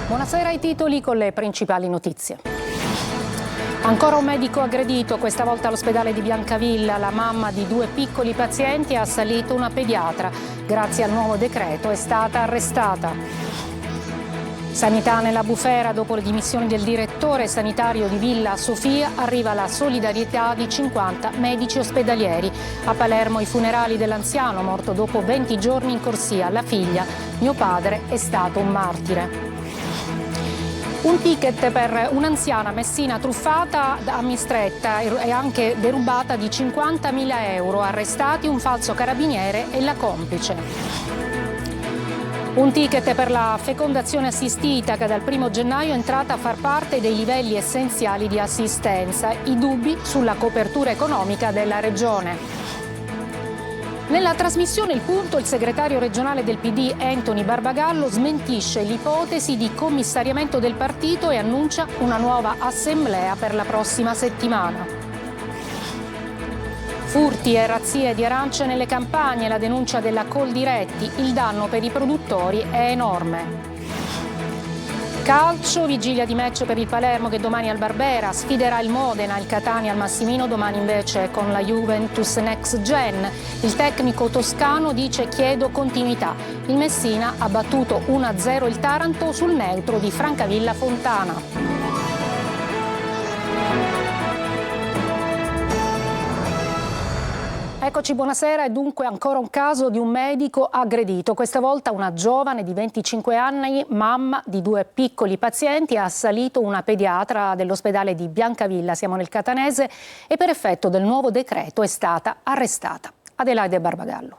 Buonasera, ai titoli con le principali notizie. Ancora un medico aggredito, questa volta all'ospedale di Biancavilla. La mamma di 2 piccoli pazienti ha assalito una pediatra. Grazie al nuovo decreto è stata arrestata. Sanità nella bufera, dopo le dimissioni del direttore sanitario di Villa Sofia, arriva la solidarietà di 50 medici ospedalieri. A Palermo i funerali dell'anziano morto dopo 20 giorni in corsia. La figlia: mio padre è stato un martire. Un ticket per un'anziana messina truffata a Mistretta e anche derubata di 50.000 euro. Arrestati un falso carabiniere e la complice. Un ticket per la fecondazione assistita che dal 1° gennaio è entrata a far parte dei livelli essenziali di assistenza. I dubbi sulla copertura economica della Regione. Nella trasmissione Il Punto, il segretario regionale del PD Anthony Barbagallo smentisce l'ipotesi di commissariamento del partito e annuncia una nuova assemblea per la prossima settimana. Furti e razzie di arance nelle campagne, la denuncia della Coldiretti, il danno per i produttori è enorme. Calcio, vigilia di match per il Palermo che domani al Barbera sfiderà il Modena, il Catania al Massimino domani invece con la Juventus Next Gen. Il tecnico toscano dice: chiedo continuità. Il Messina ha battuto 1-0 il Taranto sul neutro di Francavilla Fontana. Eccoci, buonasera. E dunque ancora un caso di un medico aggredito. Questa volta una giovane di 25 anni, mamma di 2 piccoli pazienti, ha assalito una pediatra dell'ospedale di Biancavilla, siamo nel Catanese, e per effetto del nuovo decreto è stata arrestata. Adelaide Barbagallo.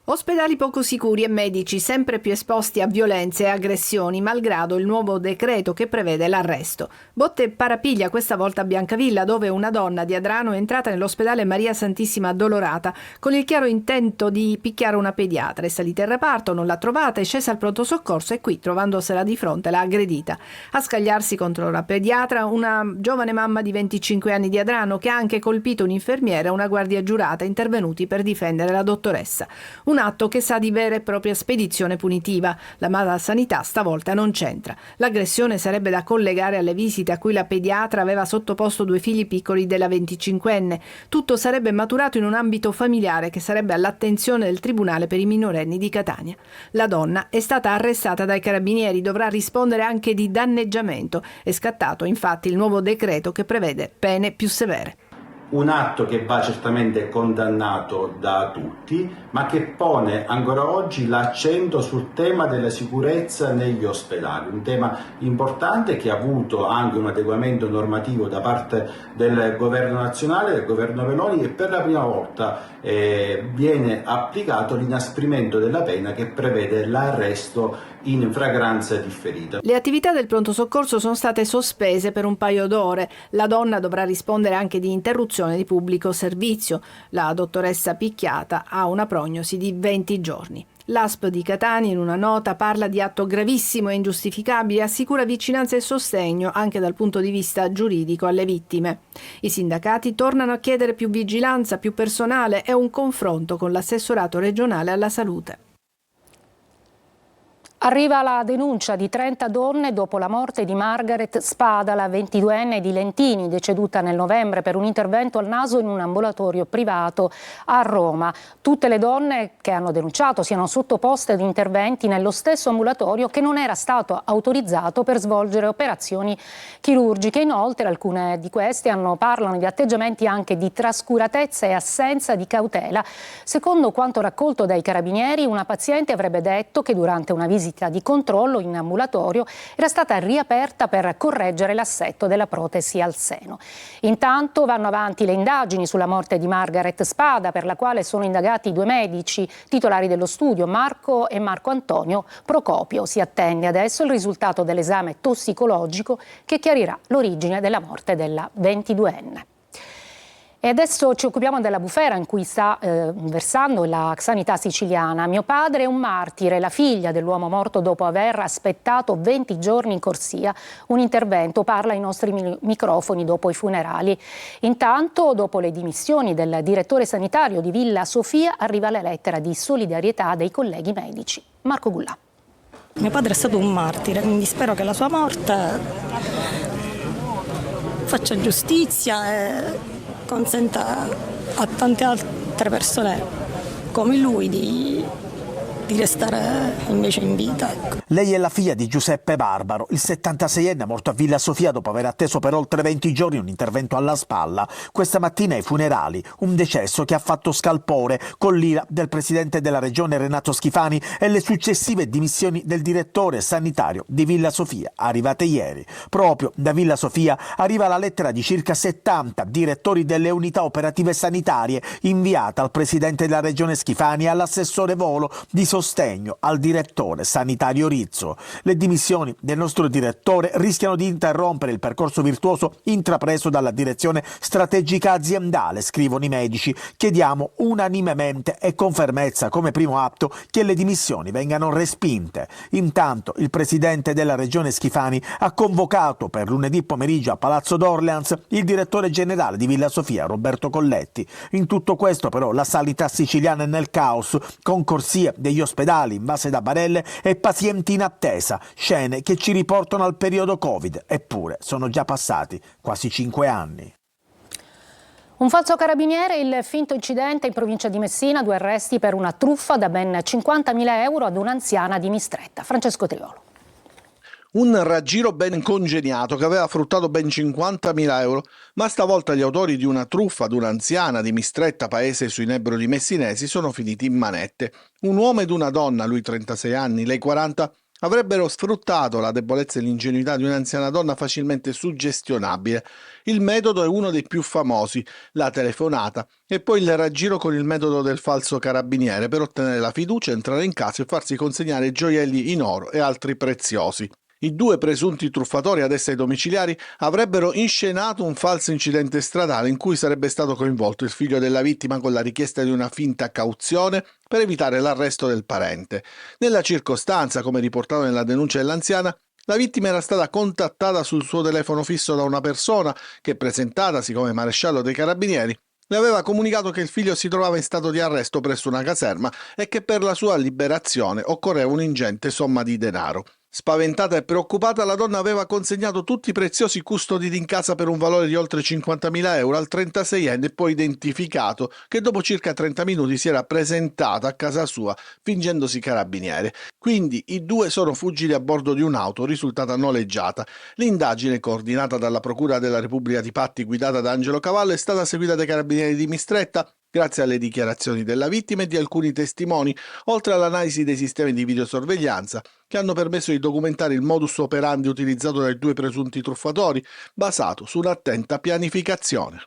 Ospedali poco sicuri e medici sempre più esposti a violenze e aggressioni, malgrado il nuovo decreto che prevede l'arresto. Botte e parapiglia questa volta a Biancavilla, dove una donna di Adrano è entrata nell'ospedale Maria Santissima Addolorata con il chiaro intento di picchiare una pediatra. È salita in reparto, non l'ha trovata, è scesa al pronto soccorso e qui, trovandosela di fronte, l'ha aggredita. A scagliarsi contro la pediatra una giovane mamma di 25 anni di Adrano che ha anche colpito un'infermiera e una guardia giurata intervenuti per difendere la dottoressa. Un atto che sa di vera e propria spedizione punitiva. La mala sanità stavolta non c'entra. L'aggressione sarebbe da collegare alle visite a cui la pediatra aveva sottoposto 2 figli piccoli della 25enne. Tutto sarebbe maturato in un ambito familiare che sarebbe all'attenzione del Tribunale per i minorenni di Catania. La donna è stata arrestata dai carabinieri, dovrà rispondere anche di danneggiamento. È scattato infatti il nuovo decreto che prevede pene più severe. Un atto che va certamente condannato da tutti, ma che pone ancora oggi l'accento sul tema della sicurezza negli ospedali, un tema importante che ha avuto anche un adeguamento normativo da parte del governo nazionale, del governo Meloni, e per la prima volta viene applicato l'inasprimento della pena che prevede l'arresto in flagranza differita. Le attività del pronto soccorso sono state sospese per un paio d'ore. La donna dovrà rispondere anche di interruzione di pubblico servizio. La dottoressa picchiata ha una prognosi di 20 giorni. L'ASP di Catania in una nota parla di atto gravissimo e ingiustificabile e assicura vicinanza e sostegno anche dal punto di vista giuridico alle vittime. I sindacati tornano a chiedere più vigilanza, più personale e un confronto con l'assessorato regionale alla salute. Arriva la denuncia di 30 donne dopo la morte di Margaret Spada, la 22enne di Lentini, deceduta nel novembre per un intervento al naso in un ambulatorio privato a Roma. Tutte le donne che hanno denunciato siano sottoposte ad interventi nello stesso ambulatorio che non era stato autorizzato per svolgere operazioni chirurgiche. Inoltre alcune di queste parlano di atteggiamenti anche di trascuratezza e assenza di cautela. Secondo quanto raccolto dai carabinieri, una paziente avrebbe detto che durante una visita di controllo in ambulatorio era stata riaperta per correggere l'assetto della protesi al seno. Intanto vanno avanti le indagini sulla morte di Margaret Spada, per la quale sono indagati 2 medici titolari dello studio, Marco e Marco Antonio Procopio. Si attende adesso il risultato dell'esame tossicologico che chiarirà l'origine della morte della 22enne. E adesso ci occupiamo della bufera in cui sta versando la sanità siciliana. Mio padre è un martire, la figlia dell'uomo morto dopo aver aspettato 20 giorni in corsia. Un intervento, parla ai nostri microfoni dopo i funerali. Intanto, dopo le dimissioni del direttore sanitario di Villa Sofia, arriva la lettera di solidarietà dei colleghi medici. Marco Gullà. Mio padre è stato un martire, quindi spero che la sua morte faccia giustizia e consenta a tante altre persone come lui di restare invece in vita. Ecco. Lei è la figlia di Giuseppe Barbaro, il 76enne morto a Villa Sofia dopo aver atteso per oltre 20 giorni un intervento alla spalla. Questa mattina ai funerali, un decesso che ha fatto scalpore con l'ira del presidente della regione Renato Schifani e le successive dimissioni del direttore sanitario di Villa Sofia, arrivate ieri. Proprio da Villa Sofia arriva la lettera di circa 70 direttori delle unità operative sanitarie inviata al presidente della regione Schifani e all'assessore Volo di sostegno al direttore sanitario Rizzo. Le dimissioni del nostro direttore rischiano di interrompere il percorso virtuoso intrapreso dalla direzione strategica aziendale, scrivono i medici. Chiediamo unanimemente e con fermezza come primo atto che le dimissioni vengano respinte. Intanto il presidente della regione Schifani ha convocato per lunedì pomeriggio a Palazzo d'Orleans il direttore generale di Villa Sofia, Roberto Colletti. In tutto questo però la sanità siciliana è nel caos, con corsie degli ospedali invase da barelle e pazienti in attesa, scene che ci riportano al periodo Covid, eppure sono già passati quasi 5 anni. Un falso carabiniere, il finto incidente in provincia di Messina, 2 arresti per una truffa da ben 50.000 euro ad un'anziana di Mistretta. Francesco Triolo. Un raggiro ben congegnato che aveva fruttato ben 50.000 euro, ma stavolta gli autori di una truffa ad un'anziana di Mistretta, paese sui Nebrodi messinesi, sono finiti in manette. Un uomo ed una donna, lui 36 anni, lei 40, avrebbero sfruttato la debolezza e l'ingenuità di un'anziana donna facilmente suggestionabile. Il metodo è uno dei più famosi, la telefonata, e poi il raggiro con il metodo del falso carabiniere per ottenere la fiducia, entrare in casa e farsi consegnare gioielli in oro e altri preziosi. I 2 presunti truffatori ad esse domiciliari avrebbero inscenato un falso incidente stradale in cui sarebbe stato coinvolto il figlio della vittima con la richiesta di una finta cauzione per evitare l'arresto del parente. Nella circostanza, come riportato nella denuncia dell'anziana, la vittima era stata contattata sul suo telefono fisso da una persona che, presentatasi come maresciallo dei carabinieri, le aveva comunicato che il figlio si trovava in stato di arresto presso una caserma e che per la sua liberazione occorreva un'ingente somma di denaro. Spaventata e preoccupata, la donna aveva consegnato tutti i preziosi custoditi in casa per un valore di oltre 50.000 euro al 36enne e poi identificato, che dopo circa 30 minuti si era presentato a casa sua fingendosi carabiniere. Quindi i 2 sono fuggiti a bordo di un'auto risultata noleggiata. L'indagine, coordinata dalla Procura della Repubblica di Patti guidata da Angelo Cavallo, è stata seguita dai carabinieri di Mistretta grazie alle dichiarazioni della vittima e di alcuni testimoni, oltre all'analisi dei sistemi di videosorveglianza che hanno permesso di documentare il modus operandi utilizzato dai 2 presunti truffatori, basato su un'attenta pianificazione.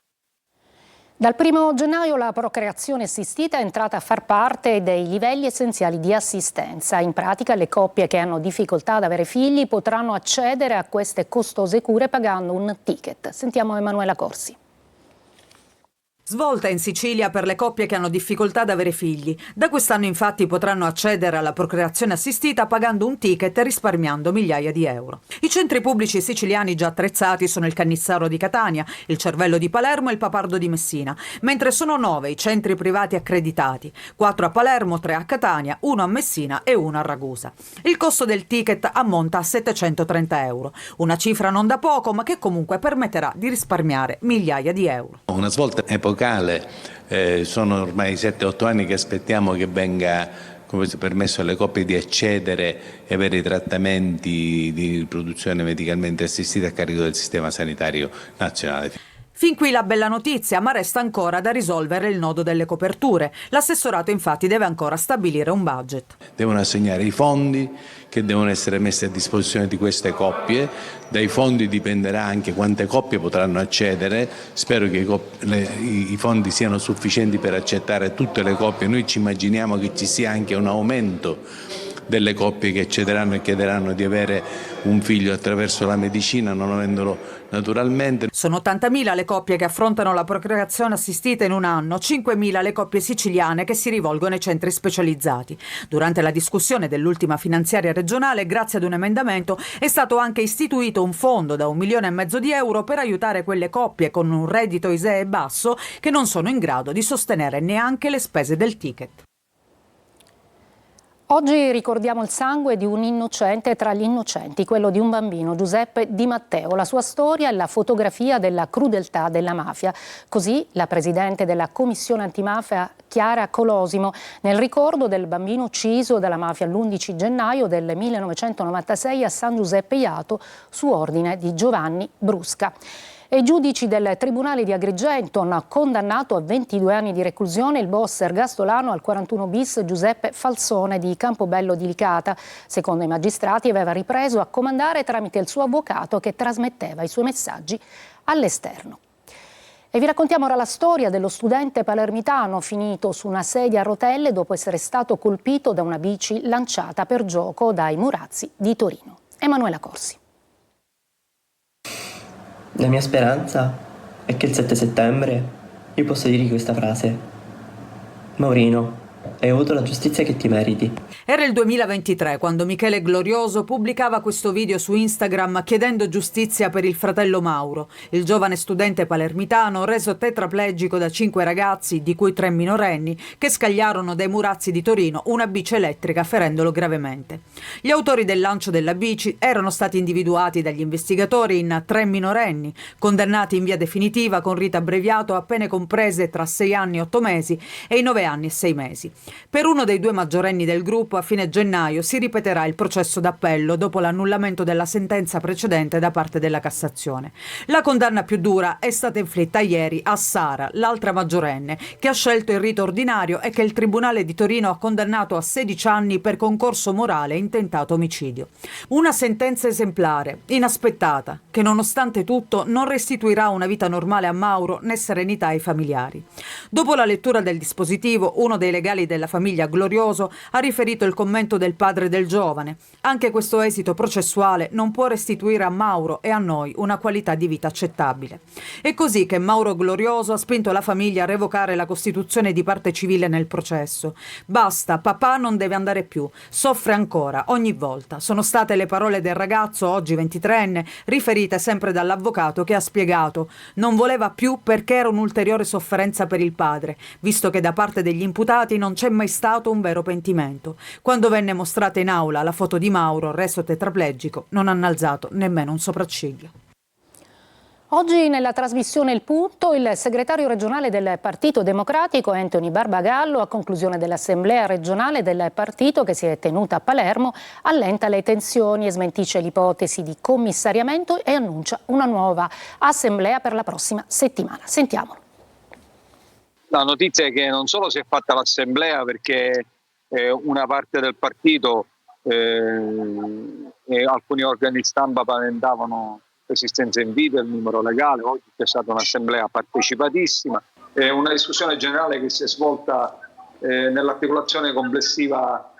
Dal 1 gennaio la procreazione assistita è entrata a far parte dei livelli essenziali di assistenza. In pratica le coppie che hanno difficoltà ad avere figli potranno accedere a queste costose cure pagando un ticket. Sentiamo Emanuela Corsi. Svolta in Sicilia per le coppie che hanno difficoltà ad avere figli. Da quest'anno infatti potranno accedere alla procreazione assistita pagando un ticket e risparmiando migliaia di euro. I centri pubblici siciliani già attrezzati sono il Cannissaro di Catania, il Cervello di Palermo e il Papardo di Messina, mentre sono 9 i centri privati accreditati, 4 a Palermo, 3 a Catania, 1 a Messina e 1 a Ragusa. Il costo del ticket ammonta a 730 euro, una cifra non da poco ma che comunque permetterà di risparmiare migliaia di euro. Una svolta epocale, sono ormai 7-8 anni che aspettiamo che venga permesso alle coppie di accedere e avere i trattamenti di riproduzione medicalmente assistita a carico del sistema sanitario nazionale. Fin qui la bella notizia, ma resta ancora da risolvere il nodo delle coperture. L'assessorato infatti deve ancora stabilire un budget. Devono assegnare i fondi che devono essere messi a disposizione di queste coppie. Dai fondi dipenderà anche quante coppie potranno accedere. Spero che i fondi siano sufficienti per accettare tutte le coppie. Noi ci immaginiamo che ci sia anche un aumento delle coppie che accederanno e chiederanno di avere un figlio attraverso la medicina, non avendolo naturalmente. Sono 80.000 le coppie che affrontano la procreazione assistita in un anno, 5.000 le coppie siciliane che si rivolgono ai centri specializzati. Durante la discussione dell'ultima finanziaria regionale, grazie ad un emendamento, è stato anche istituito un fondo da 1,5 milioni di euro per aiutare quelle coppie con un reddito ISEE basso che non sono in grado di sostenere neanche le spese del ticket. Oggi ricordiamo il sangue di un innocente tra gli innocenti, quello di un bambino, Giuseppe Di Matteo. La sua storia è la fotografia della crudeltà della mafia. Così la presidente della Commissione Antimafia, Chiara Colosimo, nel ricordo del bambino ucciso dalla mafia l'11 gennaio del 1996 a San Giuseppe Jato su ordine di Giovanni Brusca. E i giudici del Tribunale di Agrigento hanno condannato a 22 anni di reclusione il boss ergastolano al 41 bis Giuseppe Falsone di Campobello di Licata. Secondo i magistrati aveva ripreso a comandare tramite il suo avvocato che trasmetteva i suoi messaggi all'esterno. E vi raccontiamo ora la storia dello studente palermitano finito su una sedia a rotelle dopo essere stato colpito da una bici lanciata per gioco dai Murazzi di Torino. Emanuela Corsi. La mia speranza è che il 7 settembre io possa dire questa frase: Maurino, hai avuto la giustizia che ti meriti. Era il 2023 quando Michele Glorioso pubblicava questo video su Instagram chiedendo giustizia per il fratello Mauro, il giovane studente palermitano reso tetraplegico da 5 ragazzi, di cui 3 minorenni, che scagliarono dai Murazzi di Torino una bici elettrica ferendolo gravemente. Gli autori del lancio della bici erano stati individuati dagli investigatori in 3 minorenni, condannati in via definitiva con rito abbreviato a pene comprese tra 6 anni e 8 mesi e i 9 anni e 6 mesi. Per uno dei 2 maggiorenni del gruppo a fine gennaio si ripeterà il processo d'appello dopo l'annullamento della sentenza precedente da parte della Cassazione. La condanna più dura è stata inflitta ieri a Sara, l'altra maggiorenne, che ha scelto il rito ordinario e che il Tribunale di Torino ha condannato a 16 anni per concorso morale e intentato omicidio. Una sentenza esemplare, inaspettata, che nonostante tutto non restituirà una vita normale a Mauro né serenità ai familiari. Dopo la lettura del dispositivo, uno dei legali della famiglia Glorioso ha riferito il commento del padre del giovane. Anche questo esito processuale non può restituire a Mauro e a noi una qualità di vita accettabile. È così che Mauro Glorioso ha spinto la famiglia a revocare la costituzione di parte civile nel processo. Basta, papà non deve andare più, soffre ancora, ogni volta. Sono state le parole del ragazzo, oggi 23enne, riferite sempre dall'avvocato che ha spiegato: non voleva più perché era un'ulteriore sofferenza per il padre, visto che da parte degli imputati non c'è mai stato un vero pentimento. Quando venne mostrata in aula la foto di Mauro, reso tetraplegico, non hanno alzato nemmeno un sopracciglio. Oggi nella trasmissione Il Punto il segretario regionale del Partito Democratico Anthony Barbagallo, a conclusione dell'assemblea regionale del partito che si è tenuta a Palermo, allenta le tensioni e smentisce l'ipotesi di commissariamento e annuncia una nuova assemblea per la prossima settimana. Sentiamolo. La notizia è che non solo si è fatta l'assemblea perché una parte del partito e alcuni organi di stampa paventavano l'esistenza in vita, il numero legale. Oggi c'è stata un'assemblea partecipatissima, una discussione generale che si è svolta nell'articolazione complessiva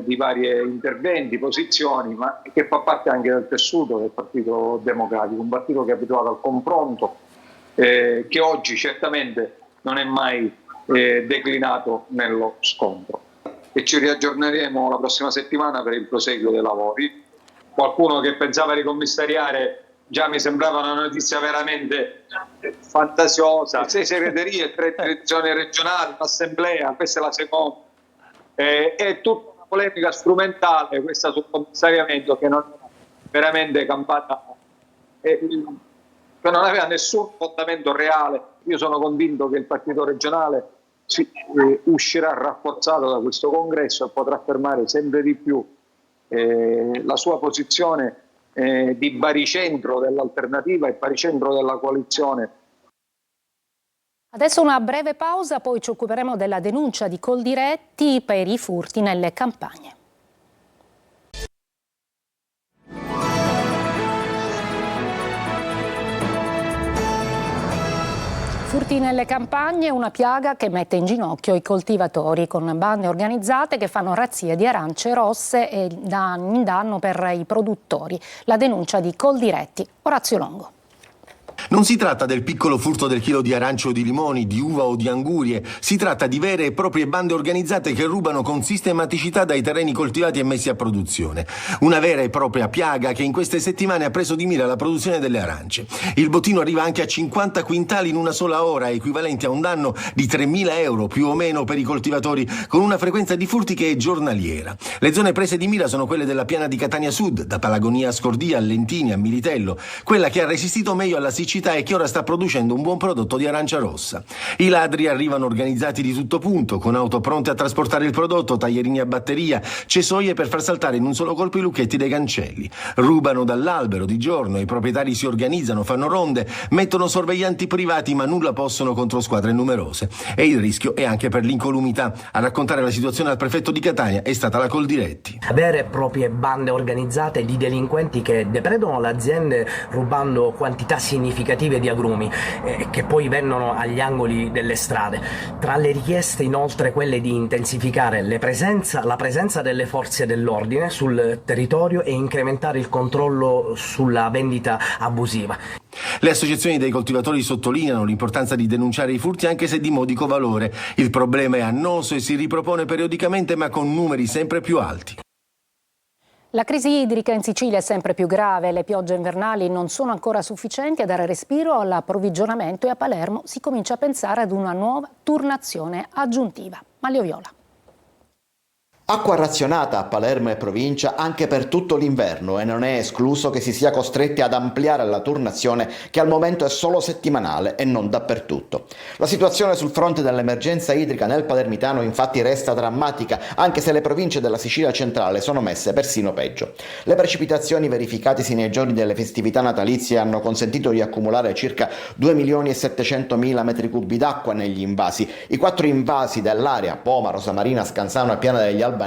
di vari interventi, posizioni, ma che fa parte anche del tessuto del Partito Democratico, un partito che è abituato al confronto, che oggi certamente non è mai declinato nello scontro. E ci riaggiorneremo la prossima settimana per il proseguo dei lavori. Qualcuno che pensava di commissariare già mi sembrava una notizia veramente fantasiosa. 6 segreterie, 3 direzioni regionali, un'assemblea, questa è la seconda. È tutta una polemica strumentale questa sul commissariamento che non è veramente campata, che non aveva nessun fondamento reale. Io sono convinto che il partito regionale uscirà rafforzato da questo congresso e potrà affermare sempre di più la sua posizione di baricentro dell'alternativa e baricentro della coalizione. Adesso una breve pausa, poi ci occuperemo della denuncia di Coldiretti per i furti nelle campagne. Furti nelle campagne, una piaga che mette in ginocchio i coltivatori, con bande organizzate che fanno razzie di arance rosse e in danno per i produttori. La denuncia di Coldiretti. Orazio Longo. Non si tratta del piccolo furto del chilo di arance o di limoni, di uva o di angurie, si tratta di vere e proprie bande organizzate che rubano con sistematicità dai terreni coltivati e messi a produzione. Una vera e propria piaga che in queste settimane ha preso di mira la produzione delle arance. Il bottino arriva anche a 50 quintali in una sola ora, equivalenti a un danno di 3.000 euro più o meno per i coltivatori, con una frequenza di furti che è giornaliera. Le zone prese di mira sono quelle della piana di Catania Sud, da Palagonia a Scordia, a Lentini, a Militello, quella che ha resistito meglio alla siccità e che ora sta producendo un buon prodotto di arancia rossa. I ladri arrivano organizzati di tutto punto, con auto pronte a trasportare il prodotto, taglierini a batteria, cesoie per far saltare in un solo colpo i lucchetti dei cancelli. Rubano dall'albero di giorno, i proprietari si organizzano, fanno ronde, mettono sorveglianti privati, ma nulla possono contro squadre numerose. E il rischio è anche per l'incolumità. A raccontare la situazione al prefetto di Catania è stata la Coldiretti. Vere e proprie bande organizzate di delinquenti che depredono le aziende rubando quantità significative di agrumi che poi vendono agli angoli delle strade. Tra le richieste inoltre quelle di intensificare la presenza delle forze dell'ordine sul territorio e incrementare il controllo sulla vendita abusiva. Le associazioni dei coltivatori sottolineano l'importanza di denunciare i furti anche se di modico valore. Il problema è annoso e si ripropone periodicamente ma con numeri sempre più alti. La crisi idrica in Sicilia è sempre più grave, le piogge invernali non sono ancora sufficienti a dare respiro all'approvvigionamento e a Palermo si comincia a pensare ad una nuova turnazione aggiuntiva. Manlio Viola. Acqua razionata a Palermo e provincia anche per tutto l'inverno e non è escluso che si sia costretti ad ampliare la turnazione che al momento è solo settimanale e non dappertutto. La situazione sul fronte dell'emergenza idrica nel Palermitano infatti resta drammatica anche se le province della Sicilia centrale sono messe persino peggio. Le precipitazioni verificatesi nei giorni delle festività natalizie hanno consentito di accumulare circa 2.700.000 metri cubi d'acqua negli invasi. I 4 invasi dell'area, Poma, Rosamarina, Scansano e Piana degli Albanesi,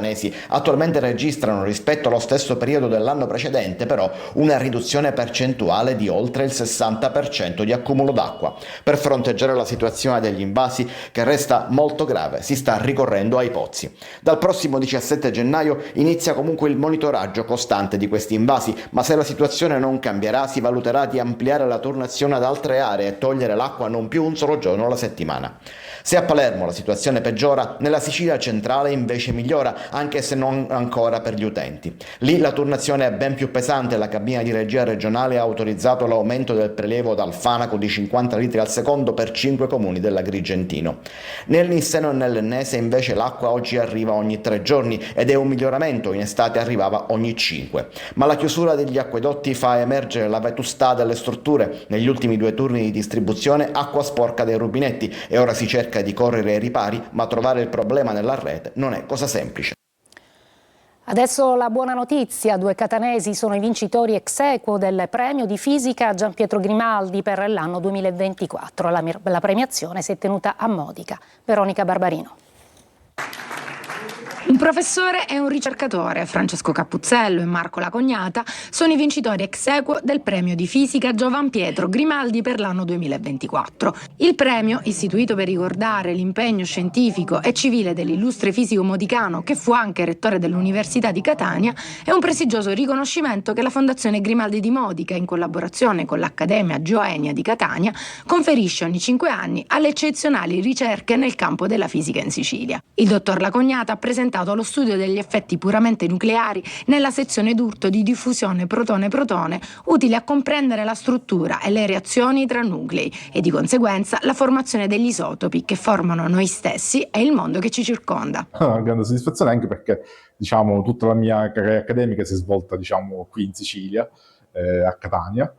attualmente registrano rispetto allo stesso periodo dell'anno precedente però una riduzione percentuale di oltre il 60% di accumulo d'acqua. Per fronteggiare la situazione degli invasi, che resta molto grave, si sta ricorrendo ai pozzi. Dal prossimo 17 gennaio inizia comunque il monitoraggio costante di questi invasi, ma se la situazione non cambierà si valuterà di ampliare la turnazione ad altre aree e togliere l'acqua non più un solo giorno alla settimana. Se a Palermo la situazione peggiora, nella Sicilia centrale invece migliora, anche se non ancora per gli utenti. Lì la turnazione è ben più pesante e la cabina di regia regionale ha autorizzato l'aumento del prelievo dal Fanaco di 50 litri al secondo per 5 comuni dell'Agrigentino. Nel Nisseno e nell'Ennese invece l'acqua oggi arriva ogni 3 giorni ed è un miglioramento, in estate arrivava ogni 5. Ma la chiusura degli acquedotti fa emergere la vetustà delle strutture. Negli ultimi 2 turni di distribuzione acqua sporca dei rubinetti e ora si cerca di correre ai ripari, ma trovare il problema nella rete non è cosa semplice. Adesso la buona notizia, 2 catanesi sono i vincitori ex aequo del premio di fisica Gian Pietro Grimaldi per l'anno 2024. La premiazione si è tenuta a Modica. Veronica Barbarino. Un professore e un ricercatore, Francesco Cappuzzello e Marco Lacognata, sono i vincitori ex aequo del premio di fisica Giovan Pietro Grimaldi per l'anno 2024. Il premio, istituito per ricordare l'impegno scientifico e civile dell'illustre fisico modicano che fu anche rettore dell'Università di Catania, è un prestigioso riconoscimento che la Fondazione Grimaldi di Modica, in collaborazione con l'Accademia Gioenia di Catania, conferisce ogni 5 anni alle eccezionali ricerche nel campo della fisica in Sicilia. Il dottor Lacognata ha presentato lo studio degli effetti puramente nucleari nella sezione d'urto di diffusione protone-protone, utile a comprendere la struttura e le reazioni tra nuclei e di conseguenza la formazione degli isotopi che formano noi stessi e il mondo che ci circonda. Una grande soddisfazione anche perché tutta la mia carriera accademica si è svolta qui in Sicilia, a Catania,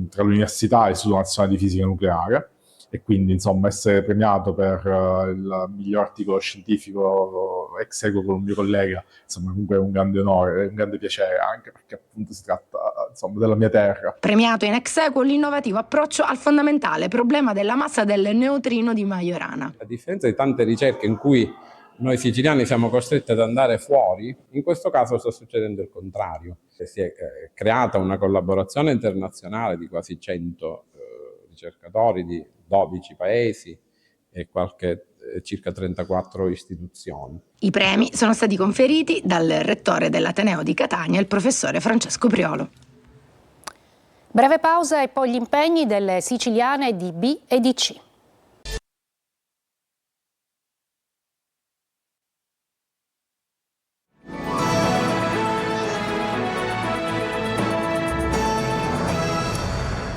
tra l'università e l'Istituto Nazionale di Fisica Nucleare. E quindi essere premiato per il miglior articolo scientifico ex aequo con un mio collega comunque è un grande onore, un grande piacere, anche perché appunto si tratta della mia terra. Premiato in ex aequo l'innovativo approccio al fondamentale problema della massa del neutrino di Majorana. A differenza di tante ricerche in cui noi siciliani siamo costretti ad andare fuori, in questo caso sta succedendo il contrario. Si è creata una collaborazione internazionale di quasi 100 ricercatori di 12 paesi e circa 34 istituzioni. I premi sono stati conferiti dal rettore dell'Ateneo di Catania, il professore Francesco Priolo. Breve pausa e poi gli impegni delle siciliane di B e di C.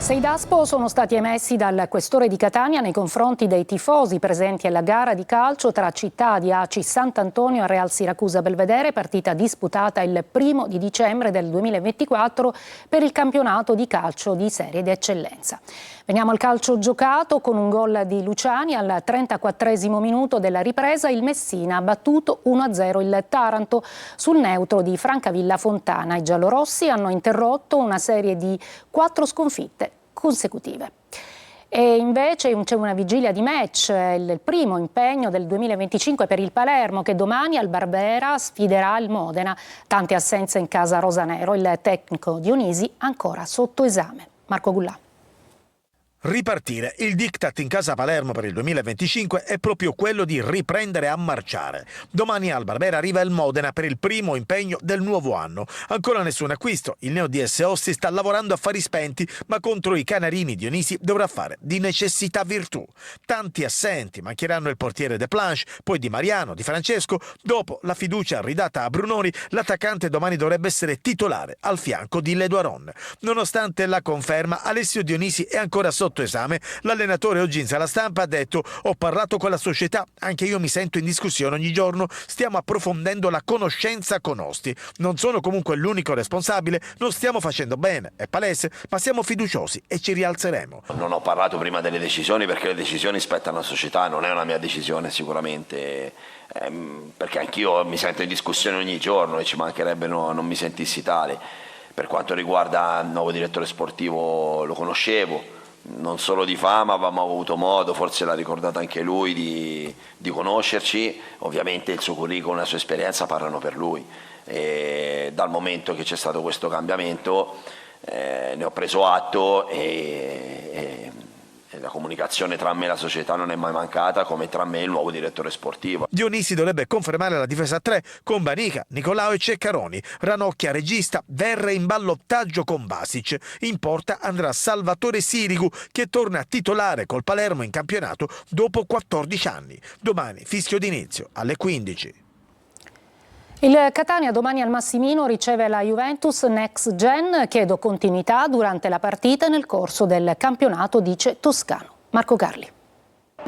Sei DASPO sono stati emessi dal questore di Catania nei confronti dei tifosi presenti alla gara di calcio tra Città di Aci Sant'Antonio e Real Siracusa Belvedere, partita disputata il 1° di dicembre del 2024 per il campionato di calcio di serie d'eccellenza. Veniamo al calcio giocato. Con un gol di Luciani al 34esimo minuto della ripresa, il Messina ha battuto 1-0 il Taranto sul neutro di Francavilla Fontana. I giallorossi hanno interrotto una serie di 4 sconfitte consecutive. E invece c'è una vigilia di match, il primo impegno del 2025 per il Palermo, che domani al Barbera sfiderà il Modena. Tante assenze in casa rosanero, il tecnico Dionisi ancora sotto esame. Marco Gullà. Ripartire. Il diktat in casa Palermo per il 2025 è proprio quello di riprendere a marciare. Domani al Barbera arriva il Modena per il primo impegno del nuovo anno. Ancora nessun acquisto. Il neo DS Ossi sta lavorando a fari spenti, ma contro i canarini Dionisi dovrà fare di necessità virtù. Tanti assenti, mancheranno il portiere De Planche, poi Di Mariano, Di Francesco. Dopo la fiducia ridata a Brunori, l'attaccante domani dovrebbe essere titolare al fianco di Ledoaron. Nonostante la conferma, Alessio Dionisi è ancora sotto esame. L'allenatore oggi in sala stampa ha detto: ho parlato con la società, anche io mi sento in discussione ogni giorno, stiamo approfondendo la conoscenza con Osti, non sono comunque l'unico responsabile, non stiamo facendo bene, è palese, ma siamo fiduciosi e ci rialzeremo. Non ho parlato prima delle decisioni perché le decisioni spettano alla società, non è una mia decisione sicuramente, perché anch'io mi sento in discussione ogni giorno e ci mancherebbe non mi sentissi tale. Per quanto riguarda il nuovo direttore sportivo, lo conoscevo, non solo di fama, avevamo avuto modo, forse l'ha ricordato anche lui, di conoscerci. Ovviamente il suo curriculum e la sua esperienza parlano per lui, e dal momento che c'è stato questo cambiamento ne ho preso atto e la comunicazione tra me e la società non è mai mancata, come tra me e il nuovo direttore sportivo. Dionisi dovrebbe confermare la difesa a 3 con Banica, Nicolao e Ceccaroni. Ranocchia regista, Verre in ballottaggio con Basic. In porta andrà Salvatore Sirigu, che torna titolare col Palermo in campionato dopo 14 anni. Domani fischio d'inizio alle 15. Il Catania domani al Massimino riceve la Juventus Next Gen. Chiedo continuità durante la partita e nel corso del campionato, dice Toscano. Marco Carli.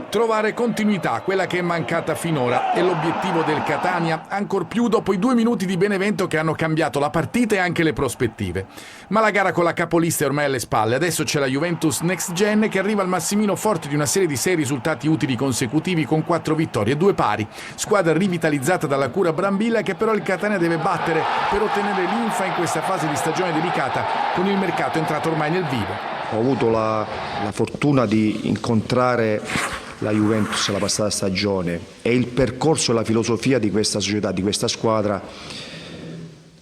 Trovare continuità, quella che è mancata finora, è l'obiettivo del Catania, ancor più dopo i 2 minuti di Benevento che hanno cambiato la partita e anche le prospettive. Ma la gara con la capolista è ormai alle spalle, adesso c'è la Juventus Next Gen che arriva al Massimino forte di una serie di 6 risultati utili consecutivi con 4 vittorie e 2 pari. Squadra rivitalizzata dalla cura Brambilla che però il Catania deve battere per ottenere l'infa in questa fase di stagione delicata, con il mercato entrato ormai nel vivo. Ho avuto la fortuna di incontrare la Juventus la passata stagione e il percorso e la filosofia di questa società, di questa squadra,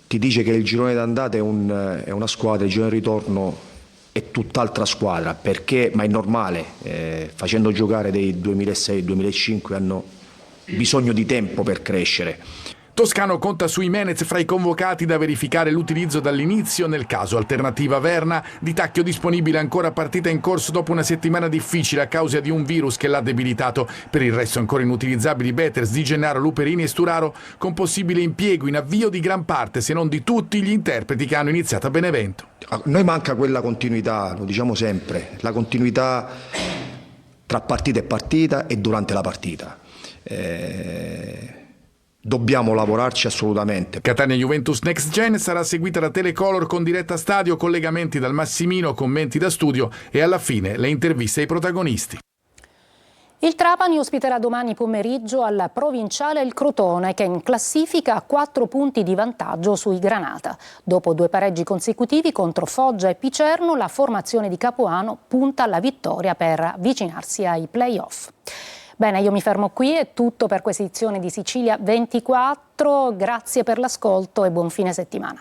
ti dice che il girone d'andata è una squadra, il girone di ritorno è tutt'altra squadra, perché, ma è normale, facendo giocare dei 2006-2005 hanno bisogno di tempo per crescere. Toscano conta su Jimenez fra i convocati da verificare l'utilizzo dall'inizio nel caso alternativa Verna, Di Tacchio disponibile ancora partita in corso dopo una settimana difficile a causa di un virus che l'ha debilitato. Per il resto ancora inutilizzabili Beters, Di Gennaro, Luperini e Sturaro, con possibile impiego in avvio di gran parte, se non di tutti, gli interpreti che hanno iniziato a Benevento. A noi manca quella continuità, lo diciamo sempre, la continuità tra partita e partita e durante la partita. Dobbiamo lavorarci assolutamente. Catania Juventus Next Gen sarà seguita da Telecolor con diretta stadio, collegamenti dal Massimino, commenti da studio e alla fine le interviste ai protagonisti. Il Trapani ospiterà domani pomeriggio alla Provinciale il Crotone, che in classifica ha 4 punti di vantaggio sui Granata. Dopo 2 pareggi consecutivi contro Foggia e Picerno, la formazione di Capuano punta alla vittoria per avvicinarsi ai play-off. Bene, io mi fermo qui, è tutto per questa edizione di Sicilia 24, grazie per l'ascolto e buon fine settimana.